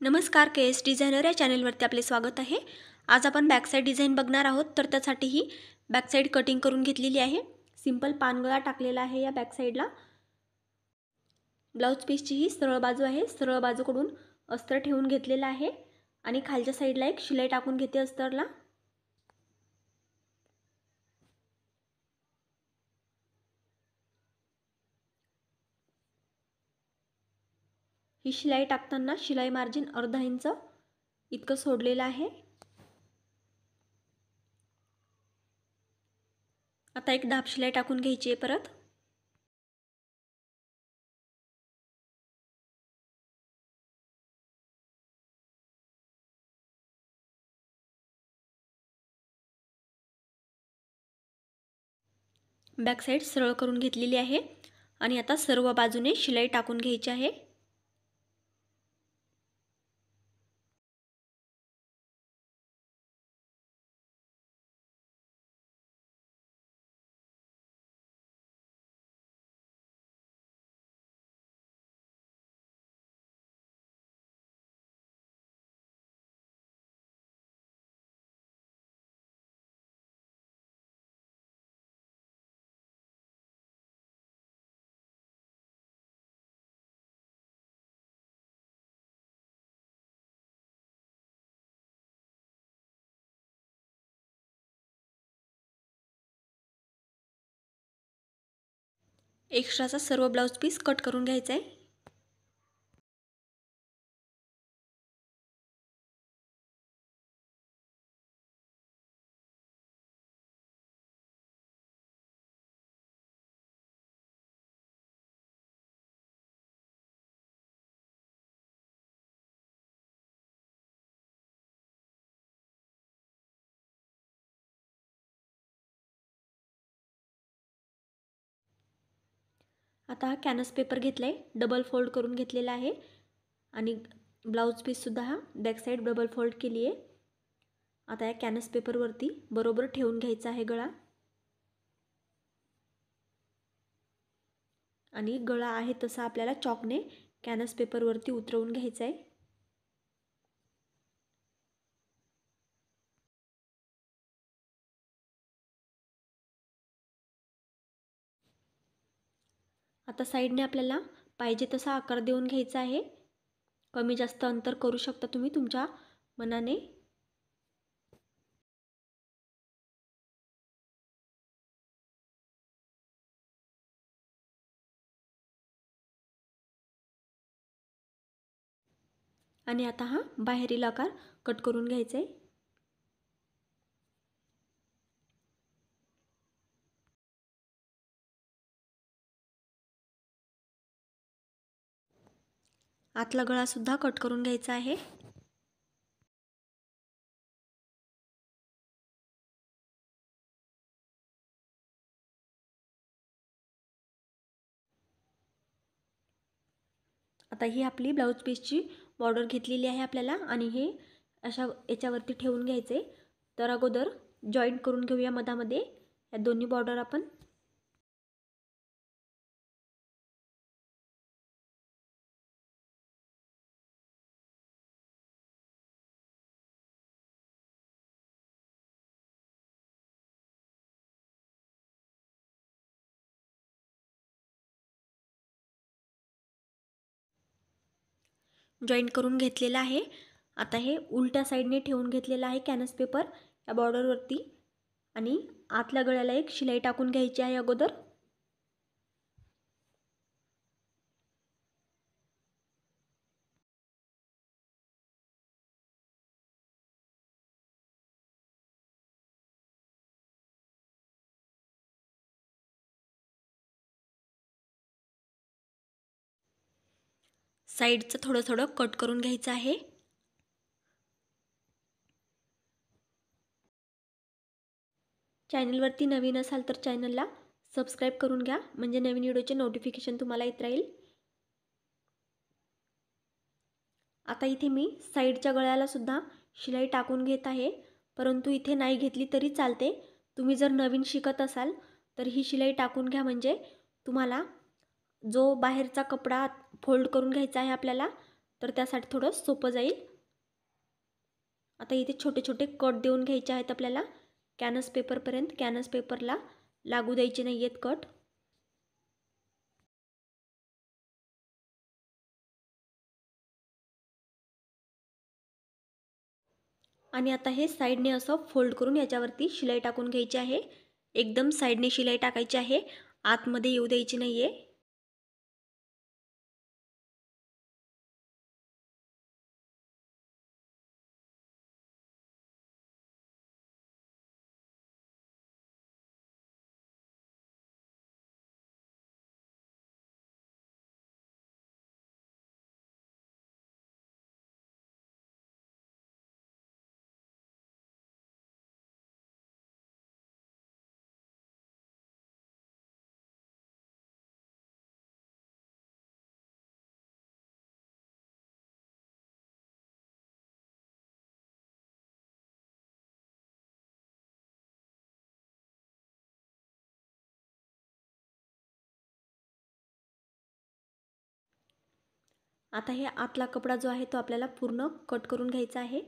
नमस्कार, KS designer या चॅनलवरती आपले स्वागत आहे। आज आपण बॅक साइड डिझाइन बघणार आहोत। तर त्यासाठी ही बॅक साइड कटिंग करून घेतलेली आहे। सिंपल पानगळा टाकलेला आहे या बॅक साइडला। ब्लाउज पीसची ही सरळ बाजू आहे। सरळ बाजूकडून अस्तर ठेवून घेतलेला आहे आणि खालच्या साइडला एक शिलाई टाकून घेते अस्तरला। ही शिलाई टाकताना शिलाई मार्जिन अर्धा इंच इतकं सोडलेलं आहे। आता एक दाब शिलाई टाकून घ्यायची आहे परत। बॅक साइड सरळ करून घेतलेली आहे आणि आता सर्व बाजूने शिलाई टाकून घ्यायची आहे। एक्स्ट्राचा सर्व ब्लाउज पीस कट करून घ्यायचा आहे। आता हा कॅनव्हास पेपर घेतलाय, डबल फोल्ड करून घेतलेला आहे आणि ब्लाउज पीस सुद्धा हा बॅक साइड डबल फोल्ड केली आहे। आता या कॅनव्हास पेपर वरती बरोबर ठेवून घ्यायचा आहे गळा आणि गळा आहे तसा आपल्याला चॉकने कॅनव्हास पेपर वरती उतरवून घ्यायचा आहे। आता साइडने आपल्याला पाहिजे तसा आकार देऊन घ्यायचा आहे। कमी जास्त अंतर करू शकता तुम्ही तुमच्या मनाने। आणि आता हा बाहेरील आकार कट करून घ्यायचा आहे। आतला गळा सुद्धा कट करून घ्यायचा आहे। आता ही आपली ब्लाउज पीसची बॉर्डर घेतलेली आहे आपल्याला आणि हे अशा याच्यावरती ठेवून घ्यायचे। तर अगोदर जॉईंट करून घेऊया मधामध्ये या दोन्ही बॉर्डर आपण। जॉईंट करून घेतलेला आहे। आता हे उलट्या साइडने ठेवून घेतलेला आहे कॅनव्हास पेपर या बॉर्डर वरती आणि आतल्या गळ्याला एक शिलाई टाकून घ्यायची आहे अगोदर। साइडचं थोडं थोडं कट करून घ्यायचं आहे। चॅनलवरती नवीन असाल तर चॅनलला सबस्क्राइब करून घ्या म्हणजे नवीन व्हिडिओचे नोटिफिकेशन तुम्हाला येत राहील। आता इथे मी साइडच्या गळ्याला सुद्धा शिलाई टाकून घेत आहे, परंतु इथे नाही घेतली तरी चालते। तुम्ही जर नवीन शिकत असाल तर ही शिलाई टाकून घ्या म्हणजे तुम्हाला जो बाहेरचा कपडा फोल्ड करून घ्यायचा आहे आपल्याला तर त्यासाठी थोडं सोपं जाईल. आता इथे छोटे छोटे कट देऊन घ्यायचे आहेत आपल्याला कॅनव्हास पेपरपर्यंत. कॅनव्हास पेपरला लागू द्यायचे नाही आहेत कट. आणि आता हे साईडने असं फोल्ड करून याच्यावरती शिलाई टाकून घ्यायची आहे. एकदम साईडने शिलाई टाकायची आहे, आतमध्ये येऊ द्यायची नाही आहे. आता हे आतला कपडा जो आहे तो आपल्याला पूर्ण कट करून घ्यायचा आहे.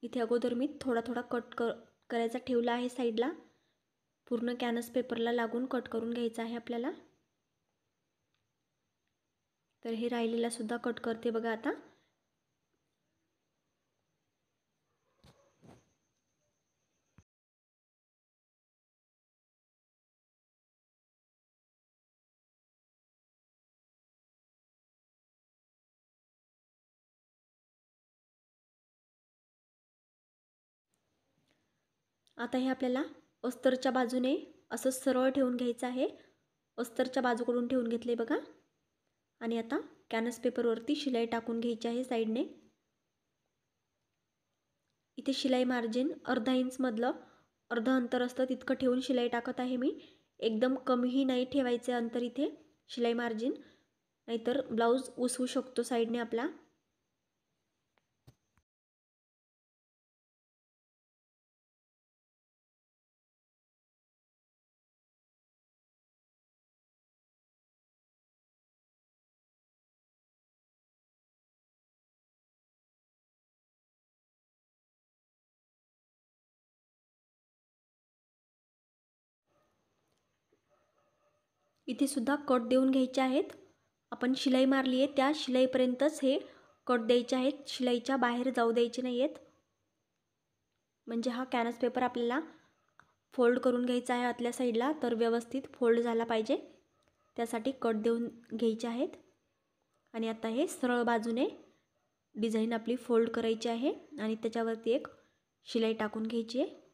इथे अगोदर मी थोडा थोडा कट करायचा ठेवला आहे साईडला. पूर्ण कॅनव्हास पेपरला लागून कट करून घ्यायचा आहे आपल्याला. तर हे राहिलेला सुद्धा कट करते बघा आता. आता हे आपल्याला अस्तरच्या बाजूने असं सरळ ठेवून घ्यायचं आहे. अस्तरच्या बाजूकडून ठेवून घेतले बघा. आणि आता कॅनव्हास पेपरवरती शिलाई टाकून घ्यायची आहे साईडने. इथे शिलाई मार्जिन अर्धा इंचमधलं अर्ध अंतर असतं तितकं ठेवून शिलाई टाकत आहे मी. एकदम कमीही नाही ठेवायचे अंतर इथे शिलाई मार्जिन, नाहीतर ब्लाऊज उसवू शकतो साईडने आपला. इथे सुद्धा कट देऊन घ्यायचे आहेत. आपण शिलाई मारली आहे त्या शिलाईपर्यंतच हे कट द्यायचे आहेत, शिलाईच्या बाहेर जाऊ द्यायचे नाही आहेत. म्हणजे हा कॅनव्हास पेपर आपल्याला फोल्ड करून घ्यायचा आहे आतल्या साईडला, तर व्यवस्थित फोल्ड झाला पाहिजे त्यासाठी कट देऊन घ्यायचे आहेत. आणि आता हे सरळ बाजूने डिझाईन आपली फोल्ड करायची आहे आणि त्याच्यावरती एक शिलाई टाकून घ्यायची आहे.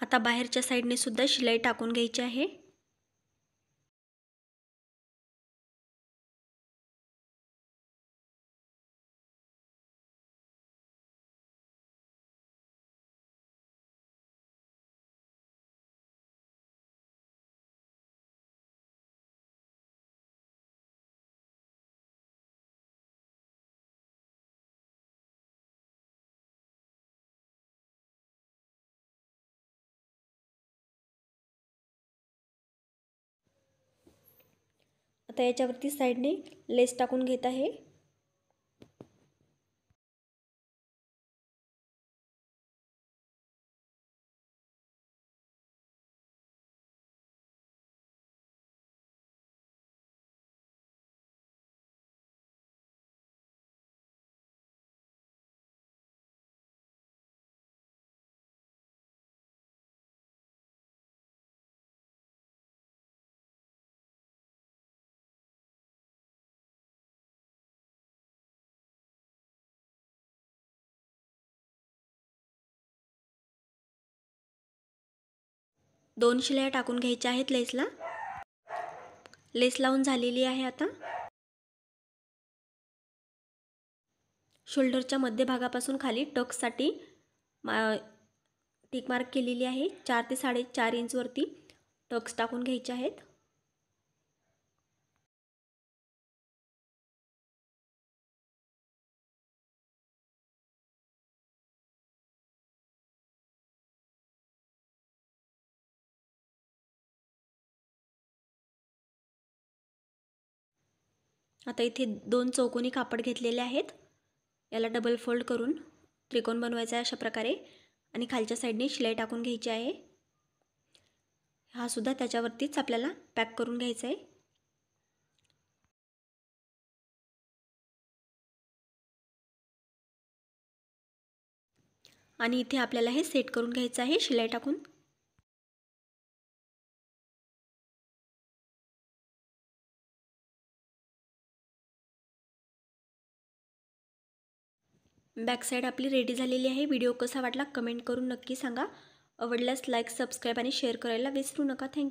आता बाहेरच्या साईडने सुद्धा शिलाई टाकून घ्यायची आहे. आता याच्यावरती साईडने लेस टाकून घेत आहे. 2 शिलाई टाकून घ्यायच्या आहेत लेसला। लेस लावून झालेली आहे आता। शोल्डरच्या मध्यभागापासून खाली टक्ससाठी टिक मार्क केलेली आहे। 4 ते 4.5 इंचवरती टक्स टाकून घ्यायचे आहेत। आता इथे 2 चौकोनी कापड घेतलेले आहेत। याला डबल फोल्ड करून त्रिकोण बनवायचा आहे अशा प्रकारे आणि खालच्या साइडने शिलाई टाकून घ्यायची आहे। हा सुद्धा त्याच्यावरतीच आपल्याला पॅक करून घ्यायचा आहे। आणि इथे आपल्याला हे सेट करून घ्यायचं आहे शिलाई टाकून। बॅक साइड आपली रेडी झालेली आहे। व्हिडिओ कसा वाटला कमेंट करून नक्की सांगा। आवडल्यास लाईक, सबस्क्राइब आणि शेअर करायला विसरू नका। थँक्यू।